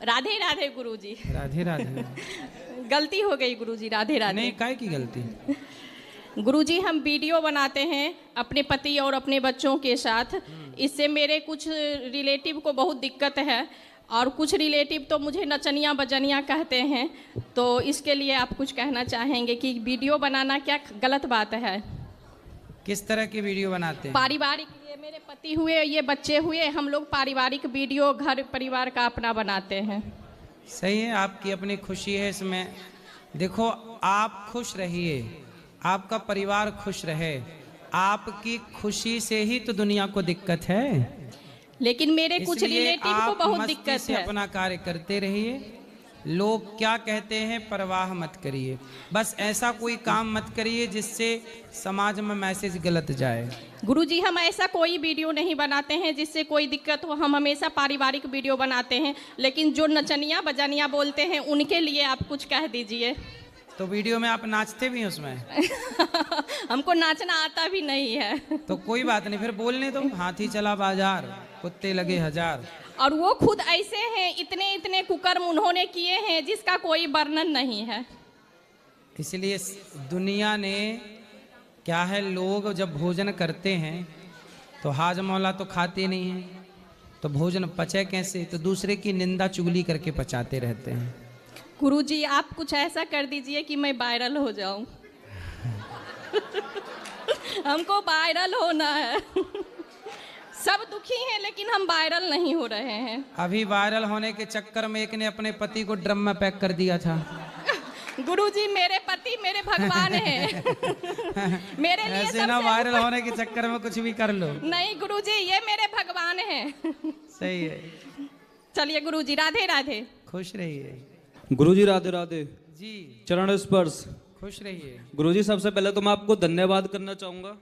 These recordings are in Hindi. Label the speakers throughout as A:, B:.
A: राधे राधे गुरुजी।
B: राधे राधे।
A: गलती हो गई गुरुजी, राधे राधे।
B: नहीं, काय की गलती?
A: गुरुजी हम वीडियो बनाते हैं अपने पति और अपने बच्चों के साथ। इससे मेरे कुछ रिलेटिव को बहुत दिक्कत है और कुछ रिलेटिव तो मुझे नचनिया बजनिया कहते हैं। तो इसके लिए आप कुछ कहना चाहेंगे कि वीडियो बनाना क्या गलत बात है?
B: किस तरह की वीडियो बनाते हैं?
A: पारिवारिक, ये मेरे पति हुए, ये बच्चे हुए, हम लोग पारिवारिक वीडियो घर परिवार का अपना बनाते हैं।
B: सही है, आपकी अपनी खुशी है इसमें। देखो, आप खुश रहिए, आपका परिवार खुश रहे, आपकी खुशी से ही तो दुनिया को दिक्कत है।
A: लेकिन मेरे कुछ रिलेटिव को बहुत दिक्कत
B: से
A: है।
B: अपना कार्य करते रहिए, लोग क्या कहते हैं परवाह मत करिए। बस ऐसा कोई काम मत करिए जिससे समाज में मैसेज गलत जाए।
A: गुरुजी हम ऐसा कोई वीडियो नहीं बनाते हैं जिससे कोई दिक्कत हो। हम हमेशा पारिवारिक वीडियो बनाते हैं। लेकिन जो नचनिया बजानिया बोलते हैं उनके लिए आप कुछ कह दीजिए।
B: तो वीडियो में आप नाचते भी हैं उसमें?
A: हमको नाचना आता भी नहीं है।
B: तो कोई बात नहीं, फिर बोलने दो। हाथी चला बाजार, कुत्ते लगे हजार।
A: और वो खुद ऐसे हैं, इतने इतने कुकर्म उन्होंने किए हैं जिसका कोई वर्णन नहीं है।
B: इसलिए दुनिया ने क्या है, लोग जब भोजन करते हैं तो हाजमौला तो खाते नहीं हैं, तो भोजन पचे कैसे? तो दूसरे की निंदा चुगली करके पचाते रहते हैं।
A: गुरुजी आप कुछ ऐसा कर दीजिए कि मैं वायरल हो जाऊं। हमको वायरल होना है। सब दुखी हैं लेकिन हम वायरल नहीं हो रहे हैं।
B: अभी वायरल होने के चक्कर में एक ने अपने पति को ड्रम में पैक कर दिया था।
A: गुरुजी मेरे पति मेरे भगवान हैं। मेरे लिए
B: ऐसे ना वायरल होने के चक्कर में कुछ भी कर लो।
A: नहीं गुरुजी, ये मेरे भगवान हैं।
B: सही है।
A: चलिए गुरुजी, राधे राधे।
B: खुश रहिए
C: गुरुजी। राधे राधे
B: जी।
C: चरण स्पर्श।
B: खुश रहिए
C: गुरुजी। सबसे पहले तो मैं आपको धन्यवाद करना चाहूंगा।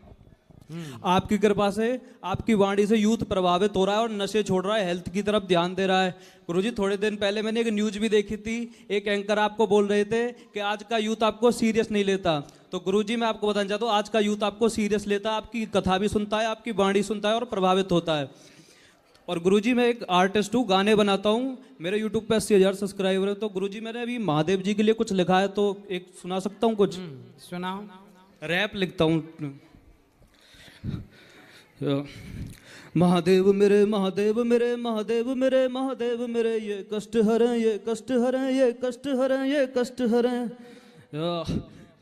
C: आपकी कृपा से, आपकी वाणी से यूथ प्रभावित हो रहा है और नशे छोड़ रहा है, हेल्थ की तरफ ध्यान दे रहा है। गुरुजी थोड़े दिन पहले मैंने एक न्यूज भी देखी थी, एक एंकर आपको बोल रहे थे कि आज का यूथ आपको सीरियस नहीं लेता। तो गुरुजी मैं आपको बताना चाहता हूँ, आज का यूथ आपको सीरियस लेता है, आपकी कथा भी सुनता है, आपकी वाणी सुनता है और प्रभावित होता है। और गुरुजी मैं एक आर्टिस्ट हूँ, गाने बनाता हूँ। मेरे यूट्यूब पे 80,000 सब्सक्राइबर है। तो गुरुजी मैंने अभी महादेव जी के लिए कुछ लिखा है, तो एक सुना सकता हूँ कुछ?
B: सुनाओ।
C: रैप लिखता हूँ। महादेव मेरे, महादेव मेरे, महादेव मेरे, महादेव मेरे, ये कष्ट हरें, ये कष्ट हरें, ये कष्ट हरें, ये कष्ट हरें।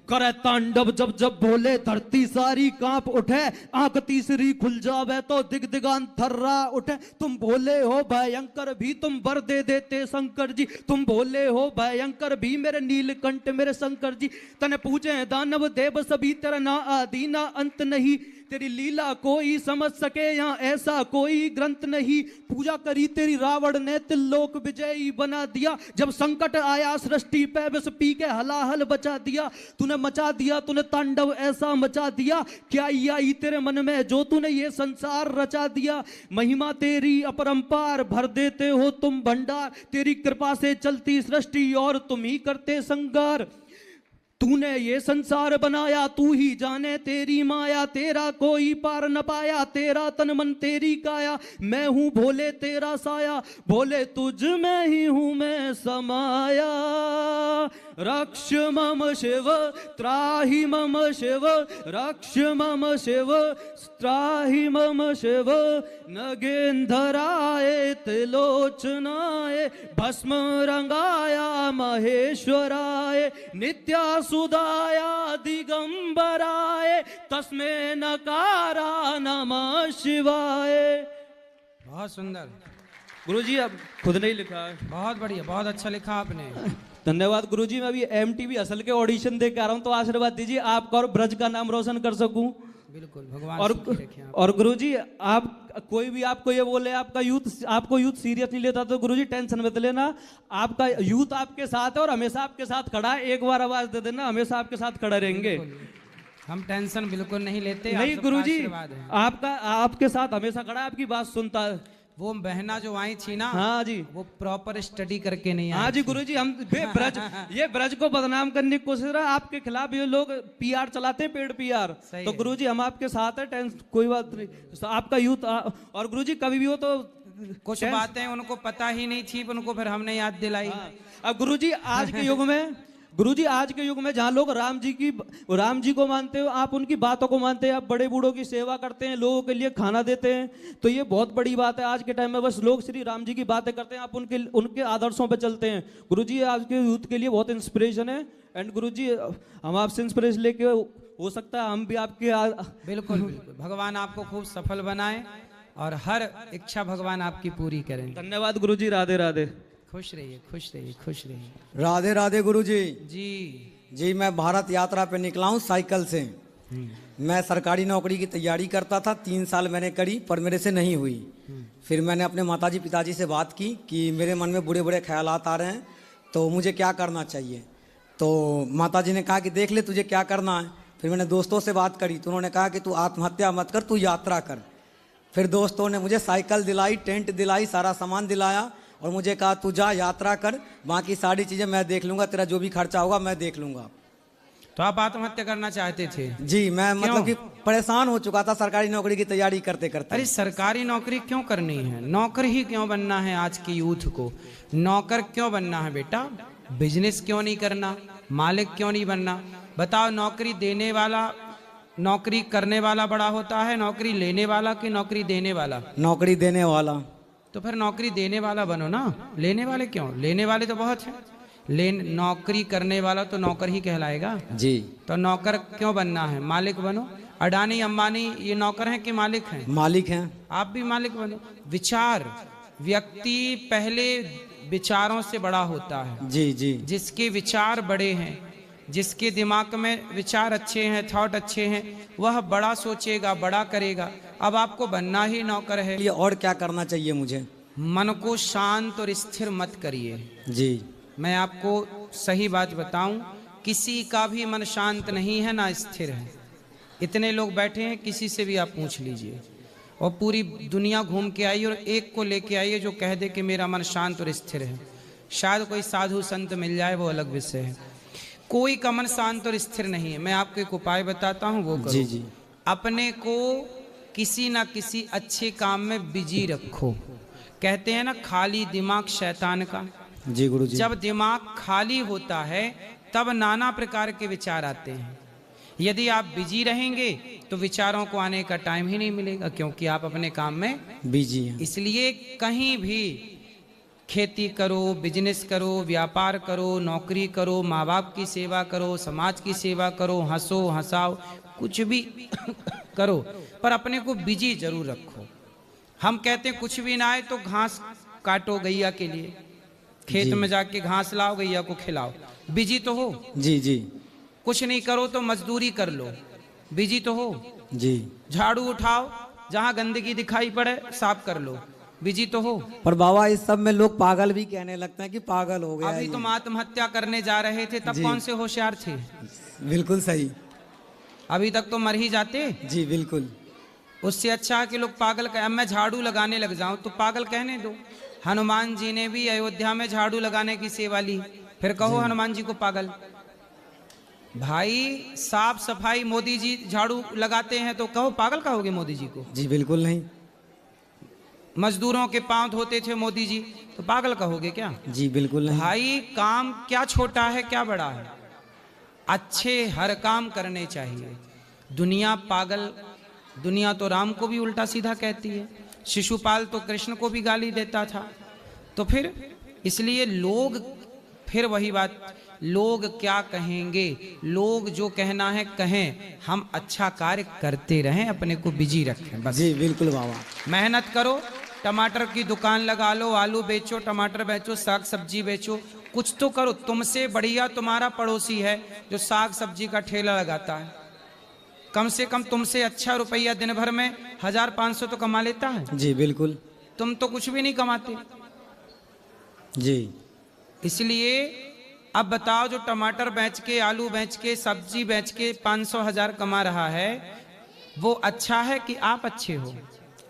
C: करे तांडव जब जब बोले, धरती सारी कांप उठे, आंख तीसरी खुल जावे तो दिगदिगांत थर्रा उठे। तुम भोले हो भयंकर भी, तुम वर दे देते शंकर जी। तुम भोले हो भयंकर भी, मेरे नीलकंठ मेरे शंकर जी। तने पूजे दानव देव सभी, तेरा ना आदि ना अंत नहीं। तेरी लीला कोई समझ सके या ऐसा कोई ग्रंथ नहीं। पूजा करी तेरी रावण ने, त्रिलोक विजयी बना दिया। जब संकट आया सृष्टि पे, विष पी के हलाहल बचा दिया। तूने मचा दिया, तूने तांडव ऐसा मचा दिया। क्या आई तेरे मन में जो तूने ये संसार रचा दिया। महिमा तेरी अपरंपार, भर देते हो तुम भंडार। तेरी कृपा से चलती सृष्टि और तुम ही करते संगार। तूने ये संसार बनाया, तू ही जाने तेरी माया। तेरा कोई पार न पाया, तेरा तन मन तेरी काया। मैं हूँ भोले तेरा साया, भोले तुझ में ही हूँ मैं समाया। रक्ष मम शिव त्राहि मम शिव, रक्ष मम शिव त्राहि मम शिव। नगेंधराय त्रिलोचनाय, भस्म रंगाया महेश्वराय। नित्या सुदाया दिगंबराय, तस्मै नकारा नमः शिवाय।
B: बहुत सुंदर
C: गुरुजी, अब खुद नहीं लिखा है।
B: बहुत बढ़िया, बहुत अच्छा लिखा आपने।
C: धन्यवाद गुरुजी। मैं अभी MTV असल के ऑडिशन दे के आ रहा हूँ, तो आशीर्वाद दीजिए आपका और ब्रज का नाम रोशन कर सकूं।
B: बिल्कुल, भगवान
C: और गुरुजी आप कोई भी आपको ये बोले आपका आपको यूथ सीरियस नहीं लेता, तो गुरुजी टेंशन मत लेना। आपका यूथ आपके साथ है और हमेशा आपके साथ खड़ा है। एक बार आवाज दे देना, हमेशा आपके साथ खड़ा रहेंगे।
B: हम टेंशन बिल्कुल नहीं लेते।
C: नहीं गुरुजी, आपके साथ हमेशा खड़ा है, आपकी बात सुनता है।
B: वो बहना जो आई थी ना,
C: हाँ जी,
B: वो प्रॉपर स्टडी करके नहीं आई।
C: हाँ जी गुरुजी, हम ये ब्रज को बदनाम करने की कोशिश रहा। आपके खिलाफ ये लोग PR चलाते हैं, पेड PR। तो गुरुजी हम आपके साथ है, टेंशन कोई बात नहीं। आपका यूथ और गुरुजी कभी भी हो तो
B: कुछ बातें उनको पता ही नहीं थी, उनको फिर हमने याद दिलाई।
C: अब गुरुजी आज के युग में, गुरुजी आज के युग में जहाँ लोग राम जी को मानते हो, आप उनकी बातों को मानते हैं, आप बड़े बूढ़ों की सेवा करते हैं, लोगों के लिए खाना देते हैं, तो ये बहुत बड़ी बात है। आज के टाइम में बस लोग श्री राम जी की बातें करते हैं, आप उनके आदर्शों पे चलते हैं। गुरुजी आज के यूथ के लिए बहुत इंस्पिरेशन है। एंड गुरुजी हम आपसे इंस्पिरेशन लेके, हो सकता है हम भी आपके
B: बिल्कुल बिल्कुल, भगवान आपको खूब सफल बनाए और हर इच्छा भगवान आपकी पूरी करें।
C: धन्यवाद गुरुजी, राधे राधे।
B: खुश रहिए, खुश रहिए, खुश रहिए।
D: राधे राधे गुरुजी।
B: जी
D: जी मैं भारत यात्रा पे निकला हूँ साइकिल से। मैं सरकारी नौकरी की तैयारी करता था, 3 साल मैंने करी पर मेरे से नहीं हुई। फिर मैंने अपने माताजी पिताजी से बात की कि मेरे मन में बुरे बुरे ख्यालात आ रहे हैं, तो मुझे क्या करना चाहिए। तो माताजी ने कहा कि देख ले तुझे क्या करना है। फिर मैंने दोस्तों से बात करी तो उन्होंने कहा कि तू आत्महत्या मत कर, तू यात्रा कर। फिर दोस्तों ने मुझे साइकिल दिलाई, टेंट दिलाई, सारा सामान दिलाया और मुझे कहा तू जा यात्रा कर, बाकी सारी चीज़ें मैं देख लूँगा, तेरा जो भी खर्चा होगा मैं देख लूँगा।
B: तो आप आत्महत्या करना चाहते थे?
D: जी मैं मतलब कि परेशान हो चुका था सरकारी नौकरी की तैयारी करते करते।
B: अरे सरकारी नौकरी क्यों करनी है? नौकर ही क्यों बनना है? आज की यूथ को नौकर क्यों बनना है बेटा? बिजनेस क्यों नहीं करना? मालिक क्यों नहीं बनना? बताओ, नौकरी देने वाला, नौकरी करने वाला बड़ा होता है, नौकरी लेने वाला कि नौकरी देने वाला?
D: नौकरी देने वाला।
B: तो फिर नौकरी देने वाला बनो ना, लेने वाले क्यों? लेने वाले तो बहुत हैं, नौकरी करने वाला तो नौकर ही कहलाएगा।
D: जी
B: तो नौकर क्यों बनना है? मालिक बनो। अडानी अंबानी ये नौकर हैं कि मालिक हैं?
D: मालिक हैं।
B: आप भी मालिक बनो। विचार, व्यक्ति पहले विचारों से बड़ा होता है।
D: जी जी।
B: जिसके विचार बड़े हैं, जिसके दिमाग में विचार अच्छे हैं, थॉट अच्छे हैं, वह बड़ा सोचेगा, बड़ा करेगा। अब आपको बनना ही नौकर है।
D: ये और क्या करना चाहिए मुझे?
B: मन को शांत और स्थिर मत करिए।
D: जी
B: मैं आपको सही बात बताऊं, किसी का भी मन शांत नहीं है ना स्थिर है। इतने लोग बैठे हैं, किसी से भी आप पूछ लीजिए और पूरी दुनिया घूम के आइए और एक को लेके आइए जो कह दे कि मेरा मन शांत और स्थिर है। शायद कोई साधु संत मिल जाए, वो अलग विषय है। कोई का मन शांत और स्थिर नहीं है। मैं आपको एक उपाय बताता हूँ, वो करो।
D: जी जी।
B: अपने को किसी ना किसी अच्छे काम में बिजी रखो। कहते हैं ना, खाली दिमाग शैतान का।
D: जी गुरुजी।
B: जब दिमाग खाली होता है तब नाना प्रकार के विचार आते हैं। यदि आप बिजी रहेंगे तो विचारों को आने का टाइम ही नहीं मिलेगा, क्योंकि आप अपने काम में
D: बिजी हैं।
B: इसलिए कहीं भी खेती करो, बिजनेस करो, व्यापार करो, नौकरी करो, माँ बाप की सेवा करो, समाज की सेवा करो, हंसो हंसाओ, कुछ भी करो, पर अपने को बिजी जरूर रखो। हम कहते हैं कुछ भी ना आए तो घास काटो गैया के लिए, खेत में जाके घास लाओ, गैया को खिलाओ, बिजी तो हो।
D: जी जी।
B: कुछ नहीं करो तो मजदूरी कर लो, बिजी तो हो।
D: जी।
B: झाड़ू उठाओ, जहां गंदगी दिखाई पड़े साफ कर लो, बिजी तो हो।
D: पर बाबा इस सब में लोग पागल भी कहने लगते हैं कि पागल हो गया।
B: अभी तुम आत्महत्या करने जा रहे थे, तब कौन से होशियार थे?
D: बिल्कुल सही।
B: अभी तक तो मर ही जाते।
D: जी बिल्कुल।
B: उससे अच्छा है कि लोग पागल कहें। अब मैं झाड़ू लगाने लग जाऊं तो पागल कहने दो। हनुमान जी ने भी अयोध्या में झाड़ू लगाने की सेवा ली, फिर कहो हनुमान जी को पागल। भाई साफ सफाई मोदी जी झाड़ू लगाते हैं तो कहो पागल कहोगे मोदी जी को?
D: जी बिल्कुल नहीं।
B: मजदूरों के पांव धोते थे मोदी जी, तो पागल कहोगे क्या?
D: जी बिल्कुल नहीं।
B: भाई काम क्या छोटा है क्या बड़ा है, अच्छे हर काम करने चाहिए। दुनिया पागल, दुनिया तो राम को भी उल्टा सीधा कहती है, शिशुपाल तो कृष्ण को भी गाली देता था। तो फिर इसलिए लोग, फिर वही बात, लोग क्या कहेंगे, लोग जो कहना है कहें, हम अच्छा कार्य करते रहें, अपने को बिजी रखें बस।
D: जी बिल्कुल बाबा।
B: मेहनत करो, टमाटर की दुकान लगा लो, आलू बेचो, टमाटर बेचो, साग सब्जी बेचो, कुछ तो करो। तुमसे बढ़िया तुम्हारा पड़ोसी है जो साग सब्जी का ठेला लगाता है, कम से कम तुमसे अच्छा रुपया दिन भर में 1500 तो कमा लेता है।
D: जी बिल्कुल।
B: तुम तो कुछ भी नहीं कमाते।
D: जी
B: इसलिए अब बताओ, जो टमाटर बेच के, आलू बेच के, सब्जी बेच के 500-1000 कमा रहा है, वो अच्छा है कि आप अच्छे हो?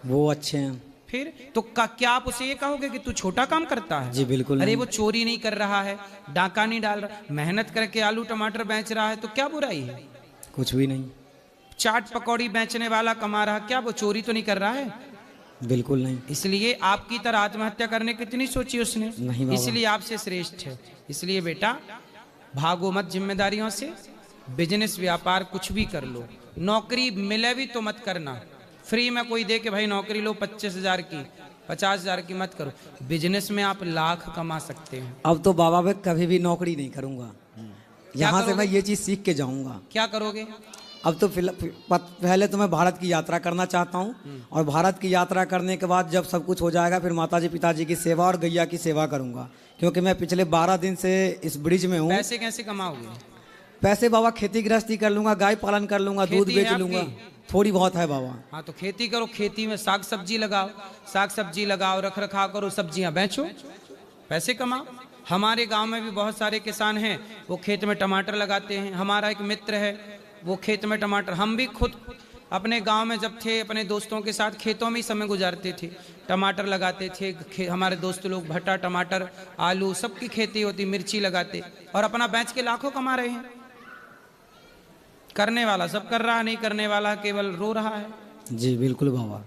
D: वो अच्छे हैं।
B: फिर तो क्या आप उसे ये कहोगे कि तू छोटा काम करता है?
D: जी बिल्कुल
B: अरे
D: नहीं।
B: वो चोरी नहीं कर रहा है, डाका नहीं डाल रहा, मेहनत करके आलू टमाटर बेच रहा है, तो क्या बुराई है?
D: कुछ भी नहीं।
B: चाट पकौड़ी बेचने वाला कमा रहा, क्या वो चोरी तो नहीं कर रहा है?
D: बिल्कुल नहीं।
B: इसलिए आपकी तरह आत्महत्या करने की कितनी सोची उसने,
D: नहीं बाबा।
B: इसलिए आपसे श्रेष्ठ है। इसलिए बेटा भागो मत जिम्मेदारियों से, बिजनेस व्यापार कुछ भी कर लो, नौकरी मिले भी तो मत करना, फ्री में कोई दे के भाई नौकरी लो 25,000 की 50,000 की मत करो। बिजनेस में आप लाख कमा सकते हैं।
D: अब तो बाबा मैं कभी भी नौकरी नहीं करूंगा, यहाँ से मैं ये चीज सीख के जाऊंगा।
B: क्या करोगे?
D: अब तो पहले तो मैं भारत की यात्रा करना चाहता हूँ, और भारत की यात्रा करने के बाद जब सब कुछ हो जाएगा फिर माताजी पिताजी की सेवा और गैया की सेवा करूंगा, क्योंकि मैं पिछले 12 दिन से इस ब्रिज में हूँ।
B: पैसे कैसे कमाओगे?
D: पैसे बाबा खेती गृहस्थी कर लूंगा, गाय पालन कर लूंगा, दूध
B: खेती है
D: बेच लूंगा,
B: आपकी?
D: थोड़ी बहुत है बाबा।
B: हाँ तो खेती करो, खेती में साग सब्जी लगाओ, साग सब्जी लगाओ, रख रखाव करो, सब्जियां बेचो, पैसे कमाओ। हमारे गांव में भी बहुत सारे किसान हैं, वो खेत में टमाटर लगाते हैं। हमारा एक मित्र है, वो खेत में टमाटर, हम भी खुद अपने गांव में जब थे अपने दोस्तों के साथ खेतों में ही समय गुजारते थे, टमाटर लगाते थे। हमारे दोस्त लोग भट्टा, टमाटर, आलू सबकी खेती होती, मिर्ची लगाते और अपना बेच के लाखों कमा रहे हैं। करने वाला सब कर रहा, नहीं करने वाला केवल रो रहा है।
D: जी बिल्कुल बाबा।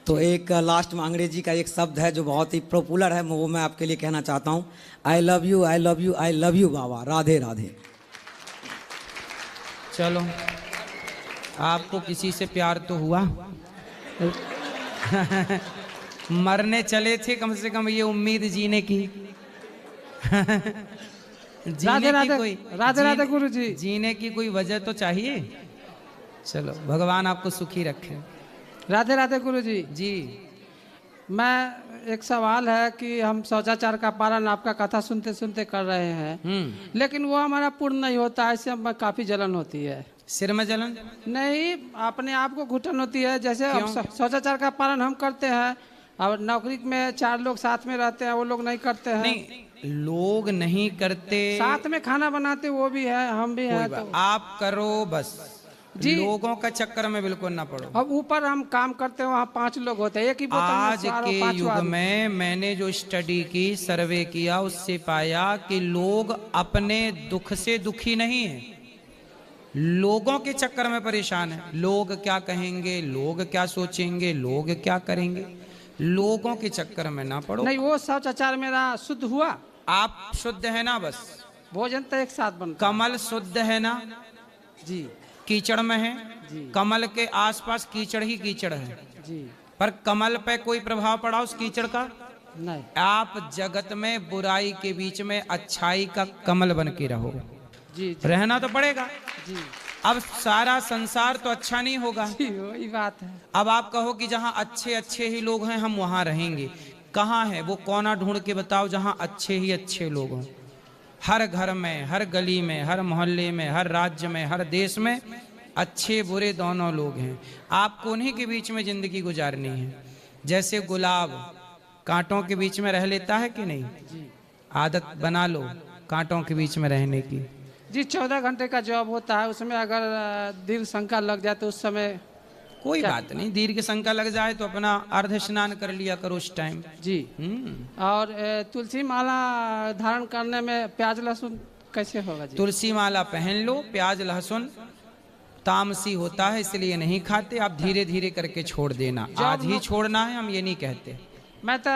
D: तो एक लास्ट में अंग्रेजी का एक शब्द है जो बहुत ही पॉपुलर है, वो मैं आपके लिए कहना चाहता हूँ। I love you, I love you, I love you बाबा, राधे राधे।
B: चलो आपको किसी से प्यार तो हुआ? मरने चले थे, कम से कम ये उम्मीद जीने की।
E: राधे राधे गुरु जी।
B: जीने की कोई वजह तो चाहिए। चलो भगवान आपको सुखी रखे।
E: राधे राधे गुरु जी।
B: जी
E: मैं एक सवाल है कि हम शौचाचार का पालन आपका कथा सुनते सुनते कर रहे हैं, लेकिन वो हमारा पूर्ण नहीं होता है, इससे हमें काफी जलन होती है।
B: सिर में जलन?
E: नहीं, अपने आप को घुटन होती है। जैसे शौचाचार का पालन हम करते हैं, और नौकरी में 4 लोग साथ में रहते हैं, वो लोग नहीं करते हैं।
B: नहीं, लोग नहीं करते,
E: साथ में खाना बनाते वो भी है, हम भी हैं। तो
B: आप करो बस जी, लोगों का चक्कर में बिल्कुल ना पड़ो।
E: अब ऊपर हम काम करते हैं, वहाँ 5 लोग होते हैं, एक ही बोतल
B: आज के युग में मैंने जो स्टडी की, सर्वे किया, उससे पाया कि लोग अपने दुख से दुखी नहीं हैं, लोगों के चक्कर में परेशान है। लोग क्या कहेंगे, लोग क्या सोचेंगे, लोग क्या करेंगे, लोगों के चक्कर में ना पड़ो।
E: नहीं, वो शौचाचार मेरा शुद्ध हुआ।
B: आप शुद्ध है ना? बस
E: भोजन तो एक साथ बनता।
B: कमल शुद्ध है ना?
E: जी।
B: कीचड़ में है
E: जी।
B: कमल के आसपास कीचड़ ही कीचड़ है
E: जी।
B: पर कमल पे कोई प्रभाव पड़ा उस कीचड़ का?
E: नहीं।
B: आप जगत में बुराई के बीच में अच्छाई का कमल बन के रहो।
E: जी, जी।
B: रहना तो पड़ेगा
E: जी।
B: अब सारा संसार तो अच्छा नहीं होगा।
E: जी, वही बात है।
B: अब आप कहो कि जहाँ अच्छे अच्छे ही लोग हैं हम वहाँ रहेंगे। कहाँ है वो कोना ढूंढ के बताओ जहाँ अच्छे ही अच्छे लोग हों। हर घर में, हर गली में, हर मोहल्ले में, हर राज्य में, हर देश में अच्छे बुरे दोनों लोग हैं। आपको उन्हीं के बीच में जिंदगी गुजारनी है। जैसे गुलाब कांटों के बीच में रह लेता है कि नहीं? आदत बना लो कांटों के बीच में रहने की।
E: जी, 14 घंटे का जॉब होता है, उसमें अगर दीर्घ शंका लग जाए तो उस समय
B: कोई बात नहीं, दीर्घ शंका लग जाए तो अपना अर्ध स्नान कर लिया करो उस टाइम।
E: जी। और तुलसी माला धारण करने में प्याज लहसुन कैसे होगा जी?
B: तुलसी माला पहन लो, प्याज लहसुन तामसी होता है इसलिए नहीं खाते। आप धीरे धीरे करके छोड़ देना, आज ही छोड़ना है, हम ये नहीं कहते।
E: मैं तो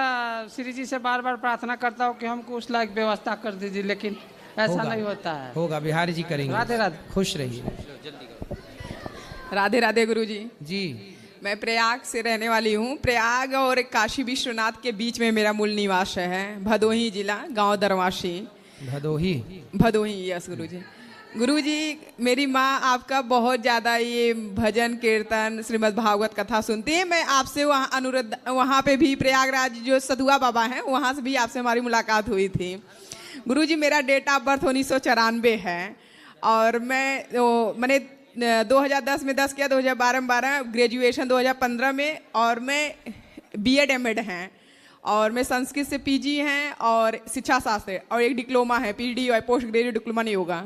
E: श्री जी से बार बार प्रार्थना करता हूँ कि हमको उस लायक व्यवस्था कर दीजिए, लेकिन ऐसा नहीं होता है।
B: होगा, बिहारी जी करेंगे।
E: राधे राधे।
B: खुश रहिए।
F: राधे राधे गुरुजी।
B: जी,
F: मैं प्रयाग से रहने वाली हूँ। प्रयाग और काशी विश्वनाथ के बीच में मेरा मूल निवास है, भदोही जिला, गांव दरवाशी। भदोही यस गुरुजी। गुरुजी, मेरी माँ आपका बहुत ज़्यादा ये भजन कीर्तन श्रीमद् भागवत कथा सुनती है। मैं आपसे वहाँ अनुरोध, वहाँ पे भी प्रयागराज जो सधुआ बाबा हैं वहाँ से भी आपसे हमारी मुलाकात हुई थी। गुरुजी, मेरा डेट ऑफ बर्थ 1994 है और मैंने 2010 में 10 किया, 2012 में 12, ग्रेजुएशन 2015 में, और मैं बीएड एमएड हैं, और मैं संस्कृत से पीजी हैं और शिक्षा शास्त्र, और एक डिप्लोमा है, पीडी और पोस्ट ग्रेजुएट डिप्लोमा नहीं होगा।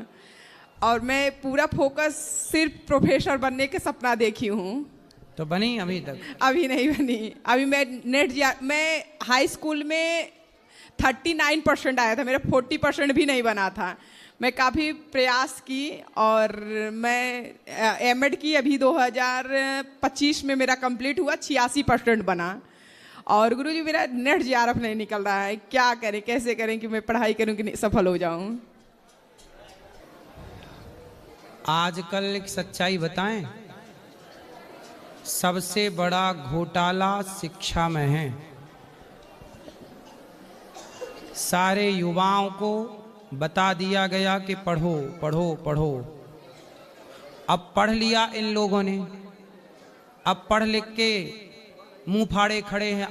F: और मैं पूरा फोकस सिर्फ प्रोफेसर बनने के सपना देखी हूँ।
B: तो बनी अभी तक?
F: अभी नहीं बनी। अभी मैं हाई स्कूल में 39% आया था, मेरा 40% भी नहीं बना था। मैं काफ़ी प्रयास की और मैं एमएड की अभी 2025 में मेरा कंप्लीट हुआ, 86% बना। और गुरुजी मेरा नेट जेआरएफ नहीं निकल रहा है, क्या करें, कैसे करें कि मैं पढ़ाई करूं कि सफल हो जाऊं?
B: आजकल एक सच्चाई बताएं, सबसे बड़ा घोटाला शिक्षा में है। सारे युवाओं को बता दिया गया कि पढ़ो पढ़ो पढ़ो। अब पढ़ लिया इन लोगों ने, अब पढ़ लिख के मुंह फाड़े खड़े हैं।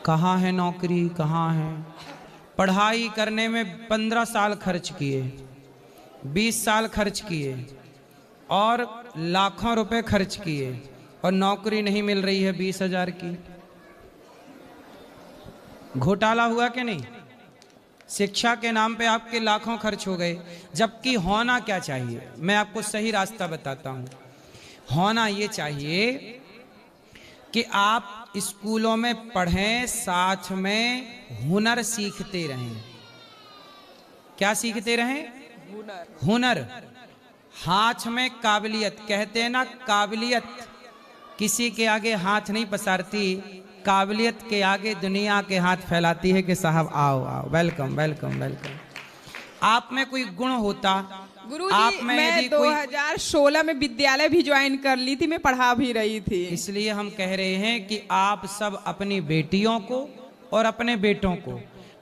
B: कहाँ है नौकरी, कहाँ है? पढ़ाई करने में 15 साल खर्च किए, 20 साल खर्च किए और लाखों रुपए खर्च किए और नौकरी नहीं मिल रही है 20,000 की। घोटाला हुआ कि नहीं? शिक्षा के नाम पे आपके लाखों खर्च हो गए, जबकि होना क्या चाहिए? मैं आपको सही रास्ता बताता हूं। होना ये चाहिए कि आप स्कूलों में पढ़ें, साथ में हुनर सीखते रहें। क्या सीखते रहें? हुनर। हाथ में काबिलियत, कहते हैं ना, काबिलियत किसी के आगे हाथ नहीं पसारती, काबिलियत के आगे दुनिया के हाथ फैलाती है कि साहब आओ आओ, वेलकम वेलकम वेलकम। आप में कोई गुण होता,
F: गुरुजी मैं 2016 में विद्यालय भी ज्वाइन कर ली थी, मैं पढ़ा भी रही थी।
B: इसलिए हम कह रहे हैं कि आप सब अपनी बेटियों को और अपने बेटों को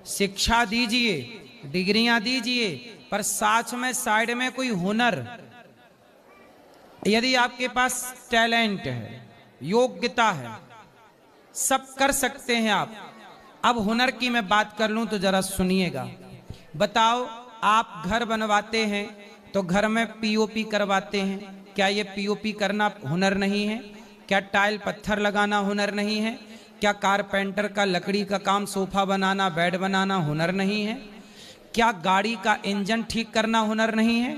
B: शिक्षा दीजिए, डिग्रियां दीजिए, पर साथ में साइड में कोई हुनर। यदि आपके पास टैलेंट है, योग्यता है, सब कर सकते हैं आप। अब हुनर की मैं बात कर लूं तो जरा सुनिएगा। बताओ, आप घर बनवाते हैं तो घर में पीओपी करवाते हैं, क्या ये पीओपी करना हुनर नहीं है? क्या टाइल पत्थर लगाना हुनर नहीं है? क्या कारपेंटर का लकड़ी का काम, सोफा बनाना, बेड बनाना हुनर नहीं है? क्या गाड़ी का इंजन ठीक करना हुनर नहीं है?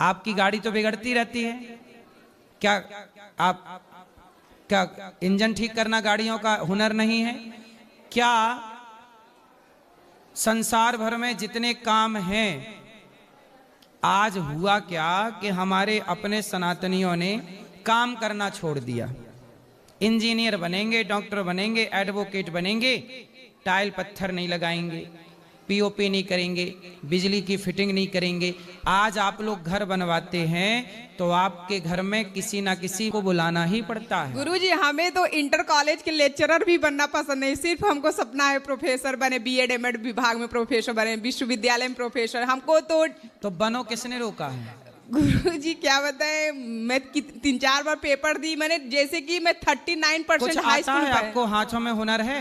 B: आपकी गाड़ी तो बिगड़ती रहती है, क्या इंजन ठीक करना गाड़ियों का हुनर नहीं है? क्या संसार भर में जितने काम हैं, आज हुआ क्या कि हमारे अपने सनातनियों ने काम करना छोड़ दिया। इंजीनियर बनेंगे, डॉक्टर बनेंगे, एडवोकेट बनेंगे, टाइल पत्थर नहीं लगाएंगे, पीओपी नहीं करेंगे, बिजली की फिटिंग नहीं करेंगे। आज आप लोग घर बनवाते हैं तो आपके घर में किसी ना किसी को बुलाना ही पड़ता है।
F: गुरुजी हमें तो इंटर कॉलेज के लेक्चरर भी बनना पसंद नहीं, सिर्फ हमको सपना है प्रोफेसर बने, बीएड एमएड विभाग में प्रोफेसर बने, विश्वविद्यालय में प्रोफेसर। हमको तो
B: बनो, किसने रोका है?
F: गुरुजी क्या बताएं, मैं 3-4 बार पेपर दी मैंने, जैसे कि मैं 39% हाई स्कूल
B: है। आपको हाथों में हुनर है?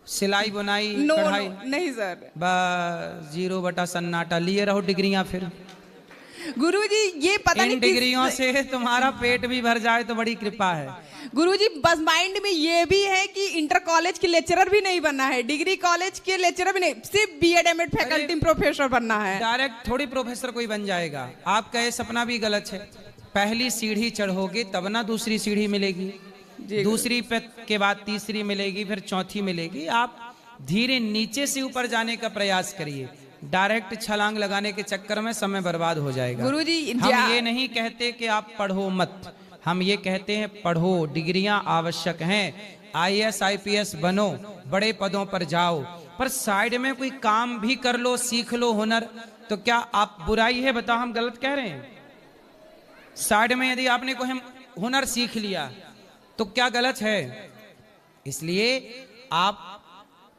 B: सिलाई बुनाई, कढ़ाई?
F: नहीं सर।
B: 0 सन्नाटा लिए रहो डिग्रियां। फिर
F: गुरुजी ये पता नहीं,
B: डिग्रियों से तुम्हारा पेट भी भर जाए तो बड़ी कृपा है।
F: गुरुजी बस माइंड में ये भी है कि इंटर कॉलेज के लेक्चरर भी नहीं बनना है, डिग्री कॉलेज के लेक्चरर भी नहीं, सिर्फ बीएड एमएड फैकल्टी में प्रोफेसर बनना है।
B: डायरेक्ट थोड़ी प्रोफेसर कोई बन जाएगा। आपका ये सपना भी गलत है। पहली सीढ़ी चढ़ोगे तब ना दूसरी सीढ़ी मिलेगी, दूसरी पे के बाद तीसरी मिलेगी, फिर चौथी मिलेगी। आप धीरे नीचे से ऊपर जाने का प्रयास करिए। डायरेक्ट छलांग लगाने के चक्कर में समय बर्बाद हो जाएगा।
F: गुरुजी
B: हम ये नहीं कहते कि आप पढ़ो मत, हम ये कहते हैं पढ़ो, डिग्रियां आवश्यक हैं, आईएएस आईपीएस बनो, बड़े पदों पर जाओ, पर साइड में कोई काम भी कर लो, सीख लो हुनर। तो क्या आप बुराई है? बताओ, हम गलत कह रहे हैं? साइड में यदि आपने कोई हुनर सीख लिया तो क्या गलत है? इसलिए आप,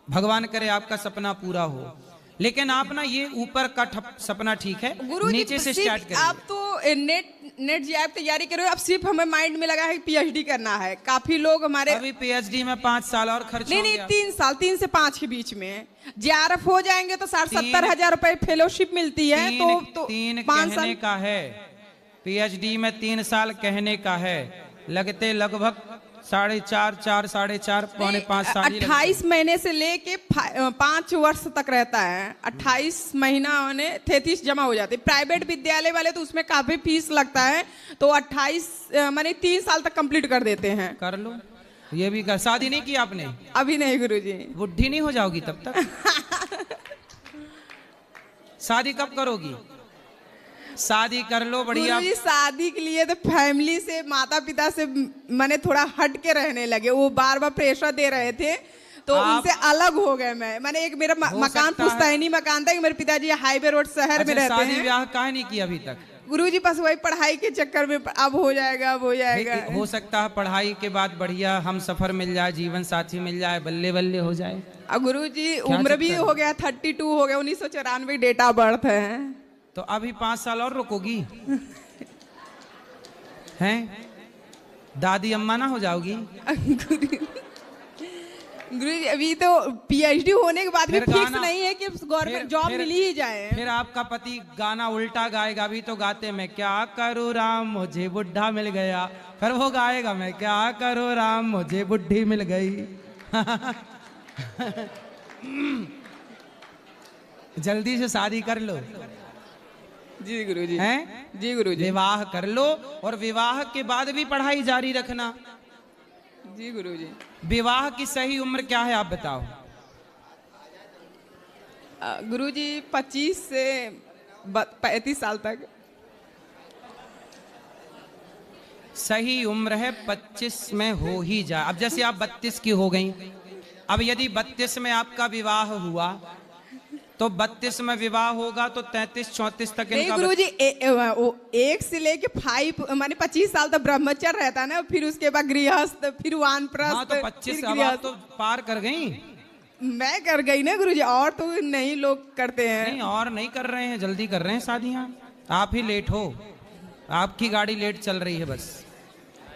B: भगवान करे आपका सपना पूरा हो, लेकिन आप ना ये ऊपर का सपना ठीक है, नीचे से स्टार्ट करिए।
F: आप तो नेट जीआईएफ तैयारी कर रहे हो, अब सिर्फ हमें माइंड में लगा है पीएचडी करना है। काफी लोग हमारे
B: अभी पीएचडी में 5 साल और खर्च हो गया।
F: 3 साल, 3 से 5 के बीच में जीआरएफ हो जाएंगे तो 60-70 हजार रुपए फेलोशिप मिलती है। तो
B: 3 कहने का है, पीएचडी में 3 साल कहने का है, लगते लगभग 4.5 पौने 5 साल।
F: 28 महीने से लेके 5 वर्ष तक रहता है। 28 महीना ने 33 जमा हो जाते। प्राइवेट विद्यालय वाले तो उसमें काफी फीस लगता है, तो 28 माने 3 साल तक कंप्लीट कर देते हैं।
B: कर लो, ये भी कर। शादी नहीं की आपने?
F: अभी नहीं गुरुजी।
B: बुढ़ी नहीं हो जाओगी तब तक? शादी कब करोगी? शादी कर लो बढ़िया।
F: गुरुजी शादी के लिए तो फैमिली से, माता पिता से मैंने थोड़ा हट के रहने लगे। वो बार बार प्रेशर दे रहे थे तो उनसे अलग हो गए। मैंने एक मेरा मकान पुश्तैनी मकान था कि मेरे पिताजी हाईवे रोड शहर में रहते हैं।
B: शादी ब्याह काहे नहीं किया अभी तक?
F: गुरुजी बस वही पढ़ाई के चक्कर में, अब हो जाएगा, अब हो जाएगा।
B: हो सकता है पढ़ाई के बाद बढ़िया हम सफर मिल जाए, जीवन साथी मिल जाए, बल्ले बल्ले हो जाए।
F: अब गुरुजी उम्र भी हो गया, 32 हो गया, 1994 डेट ऑफ बर्थ है।
B: तो अभी 5 साल और रुकोगी? हैं? दादी अम्मा ना हो जाओगी?
F: गुरुजी अभी तो पीएचडी होने के बाद भी फिक्स नहीं है कि गवर्नमेंट जॉब मिल ही जाए।
B: फिर आपका पति गाना उल्टा गाएगा। अभी तो गाते मैं क्या करूँ राम मुझे बुढ़ा मिल गया, फिर वो गाएगा मैं क्या करूँ राम मुझे बुढ़ी मिल गई। जल्दी से शादी कर लो।
F: जी गुरुजी।
B: हैं?
F: जी गुरुजी।
B: विवाह कर लो और विवाह के बाद भी पढ़ाई जारी रखना।
F: जी गुरुजी।
B: विवाह की सही उम्र क्या है आप बताओ?
F: गुरुजी 25 से 35 साल तक
B: सही उम्र है। 25 में हो ही जाए। अब जैसे आप 32 की हो गई, अब यदि 32 में आपका विवाह हुआ तो 32 में विवाह होगा तो 33-34 तक
F: नहीं गुरुजी, 1 से लेके 5 माने 25 साल तक ब्रह्मचर्य रहता है ना, फिर उसके बाद गृहस्थ, फिर वानप्रस्थ।
B: हाँ, तो 25 अब आप तो पार कर गई।
F: मैं कर गई ना गुरुजी, और तो नहीं लोग करते हैं।
B: नहीं, और नहीं कर रहे हैं, जल्दी कर रहे हैं शादियां। आप ही लेट हो, आपकी गाड़ी लेट चल रही है। बस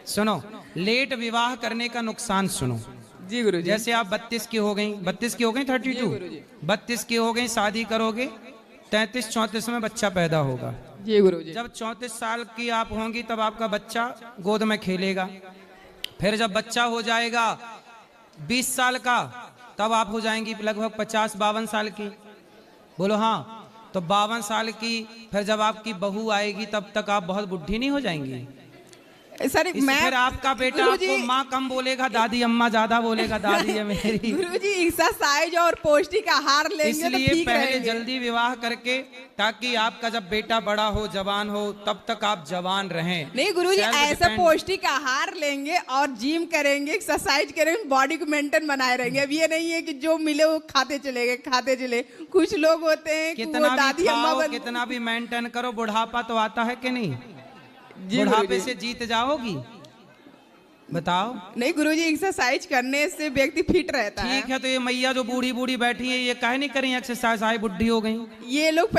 B: सुनो, लेट विवाह करने का नुकसान सुनो।
F: जी गुरुजी।
B: जैसे आप 32 की हो गई, 32 की हो गई, 32 32 की हो गई, शादी करोगे, 33-34 में बच्चा पैदा होगा।
F: जी गुरुजी।
B: जब 34 साल की आप होंगी तब आपका बच्चा गोद में खेलेगा। फिर जब बच्चा हो जाएगा 20 साल का, तब आप हो जाएंगी लगभग 50-52 साल की। बोलो हाँ। तो 52 साल की फिर जब आपकी बहू आएगी तब तक आप बहुत बुढ़ी नहीं हो जाएंगी?
F: सर मैं
B: फिर आपका बेटा आपको माँ कम बोलेगा, दादी अम्मा ज्यादा बोलेगा, दादी है मेरी।
F: गुरुजी एक्सरसाइज और पौष्टिक आहार लेंगे
B: इसलिए
F: तो ठीक
B: पहले
F: रहेंगे।
B: जल्दी विवाह करके, ताकि आपका जब बेटा बड़ा हो, जवान हो, तब तक आप जवान रहें।
F: नहीं गुरुजी, ऐसा पौष्टिक आहार लेंगे और जिम करेंगे, एक्सरसाइज करेंगे, बॉडी को मेंटेन बनाए रहेंगे। अब ये नहीं है कि जो मिले वो खाते चले गए, खाते चले। कुछ लोग होते हैं कि वो दादी अम्मा
B: कितना भी मेंटेन करो, बुढ़ापा तो आता है कि नहीं? बुढ़ापे से जीत जाओगी? बताओ।
F: नहीं गुरुजी, एक्सरसाइज करने से व्यक्ति फिट रहता है।
B: ठीक है, तो ये मैया जो बूढ़ी बूढ़ी बैठी है, ये काहे नहीं करें एक्सरसाइज? आए बुढ़ी हो गई।
F: ये लोग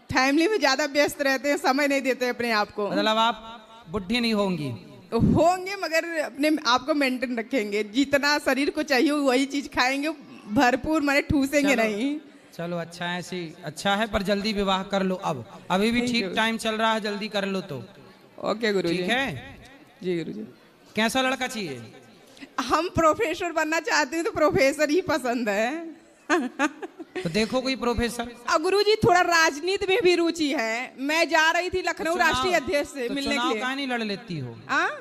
F: फैमिली में ज्यादा व्यस्त रहते हैं, समय नहीं देते अपने आप को।
B: मतलब आप बुढ़ी नहीं होंगी?
F: होंगे, मगर अपने आप को मेंटेन रखेंगे। जितना शरीर को चाहिए वही चीज खाएंगे, भरपूर, माने ठूसेंगे नहीं।
B: चलो अच्छा है, ऐसी अच्छा है, पर जल्दी विवाह कर लो। अब अभी भी ठीक टाइम चल रहा है, जल्दी कर लो तो।
F: ओके गुरुजी।
B: ठीक है
F: जी गुरुजी।
B: कैसा लड़का चाहिए?
F: हम प्रोफेसर बनना चाहते हैं तो प्रोफेसर ही पसंद है।
B: तो देखो कोई प्रोफेसर।
F: गुरुजी थोड़ा राजनीति में भी रुचि है। मैं जा रही थी लखनऊ राष्ट्रीय अध्यक्ष से मिलने के लिए।
B: चुनाव कहाँ नहीं लड़ लेती हो?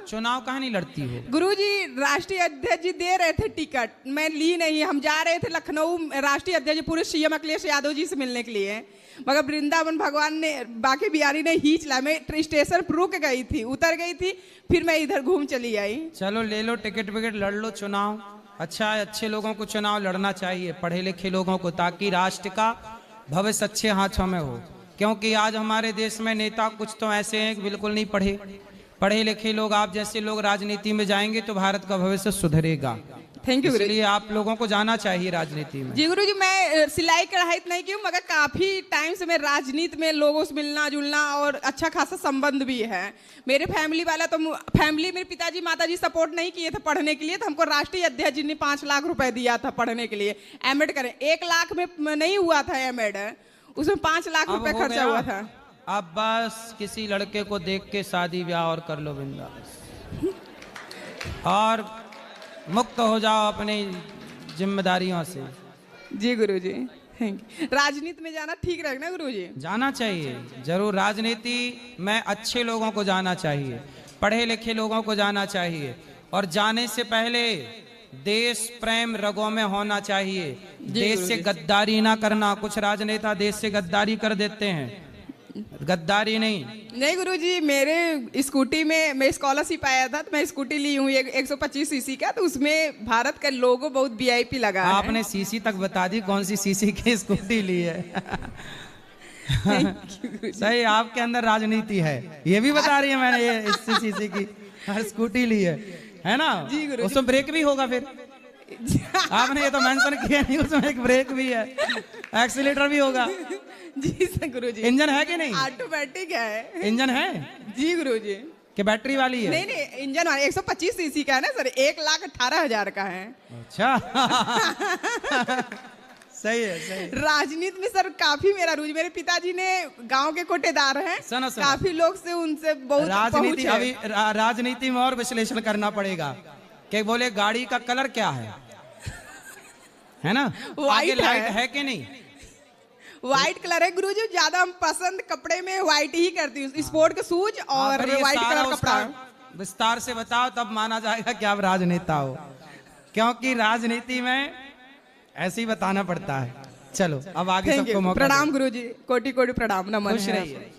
B: चुनाव कहाँ नहीं लड़ती हो?
F: गुरुजी राष्ट्रीय अध्यक्ष जी दे रहे थे टिकट, मैं ली नहीं। हम जा रहे थे लखनऊ राष्ट्रीय अध्यक्ष पूरे सीएम अखिलेश यादव जी से मिलने के लिए, मगर वृंदावन भगवान ने, बाकी बिहारी ने ही चला। मैं स्टेशन पर रुक गई थी, उतर गई थी, फिर मैं इधर घूम चली आई।
B: चलो ले लो टिकट विकेट, लड़ लो चुनाव। अच्छा है, अच्छे लोगों को चुनाव लड़ना चाहिए, पढ़े लिखे लोगों को, ताकि राष्ट्र का भविष्य अच्छे हाथों में हो। क्योंकि आज हमारे देश में नेता कुछ तो ऐसे हैं कि बिल्कुल नहीं पढ़े। पढ़े लिखे लोग, आप जैसे लोग राजनीति में जाएंगे तो भारत का भविष्य सुधरेगा।
F: Thank you.
B: इसलिए आप लोगों को जाना चाहिए राजनीति में।
F: जी गुरुजी, मैं सिलाई कढ़ाई नहीं की हूँ, मगर काफी टाइम से मैं राजनीति में लोगों से मिलना जुलना और अच्छा खासा संबंध भी है। मेरे फैमिली वाला तो मेरे पिताजी माताजी सपोर्ट नहीं किए थे पढ़ने के लिए, तो हमको राष्ट्रीय अध्यक्ष जी ने 5 लाख रुपए दिया था पढ़ने के लिए। एमएड करें, 1 लाख में नहीं हुआ था एमएड, उसमें 5 लाख रुपए खर्चा हुआ था।
B: अब बस किसी लड़के को देख के शादी ब्याह और कर लो बिंदास, और मुक्त हो जाओ अपनी जिम्मेदारियों से।
F: जी गुरुजी, थैंक यू। राजनीति में जाना ठीक रहेगा ना गुरुजी?
B: जाना चाहिए जरूर, राजनीति में अच्छे लोगों को जाना चाहिए, पढ़े लिखे लोगों को जाना चाहिए। और जाने से पहले देश प्रेम रगों में होना चाहिए, देश से गद्दारी ना करना। कुछ राजनेता देश से गद्दारी कर देते हैं, गद्दारी नहीं
F: गुरुजी, मेरे स्कूटी में मैं स्कॉलरशिप आया था तो मैं स्कूटी ली हूँ 125 सीसी का, तो उसमें भारत का लोगो बहुत वीआईपी लगा है।
B: आपने सीसी तक बता दी, कौन सी सीसी की स्कूटी ली है। सही, आपके अंदर राजनीति है, ये भी बता रही है मैंने, ये इस सीसी की स्कूटी ली है ना
F: जी गुरुजी।
B: उसमें ब्रेक भी होगा फिर। आपने ये तो मेंशन किया नहीं, उसमें एक ब्रेक भी है, एक्सीलेटर भी होगा।
F: जी सर गुरुजी।
B: इंजन है कि नहीं?
F: ऑटोमेटिक है।
B: इंजन है
F: जी गुरुजी।
B: कि बैटरी वाली है?
F: नहीं, इंजन 125 सीसी का है ना सर, 1,18,000 का है।
B: अच्छा। सही है, सही।
F: राजनीति में सर काफी मेरा रुचि, मेरे पिताजी ने गांव के कोटेदार हैं,
B: सुनो।
F: काफी लोग से उनसे बहुत
B: राजनीति,
F: पहुंच
B: अभी राजनीति में और विश्लेषण करना पड़ेगा कि बोले गाड़ी का कलर क्या है ना, आगे लाइट है कि नहीं?
F: व्हाइट कलर है गुरुजी, ज्यादा हम पसंद कपड़े में व्हाइट ही करती हूँ, स्पोर्ट का शूज और व्हाइट कलर कपड़ा।
B: विस्तार से बताओ, तब माना जाएगा कि आप राजनेता हो, क्योंकि राजनीति में ऐसे ही बताना पड़ता है। चलो अब आगे सबको मौका।
F: प्रणाम गुरुजी, कोटि कोटि प्रणाम, नमन।
B: खुश रहिए।